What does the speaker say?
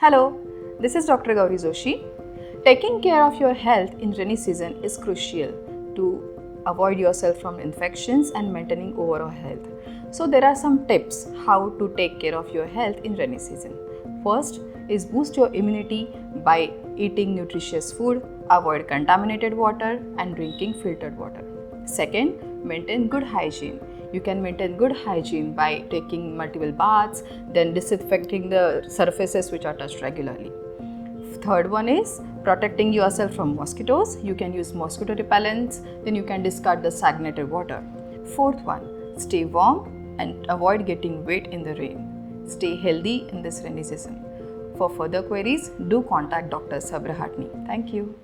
Hello, this is Dr. Gauri Joshi. Taking care of your health in rainy season is crucial to avoid yourself from infections and maintaining overall health. So there are some tips how to take care of your health in rainy season. First is boost your immunity by eating nutritious food, avoid contaminated water and drinking filtered water. Second, maintain good hygiene. You can maintain good hygiene by taking multiple baths, then disinfecting the surfaces which are touched regularly. Third one is protecting yourself from mosquitoes. You can use mosquito repellents, then you can discard the stagnated water. Fourth one, stay warm and avoid getting wet in the rain. Stay healthy in this rainy season. For further queries, do contact Dr. Sabra Hatni. Thank you.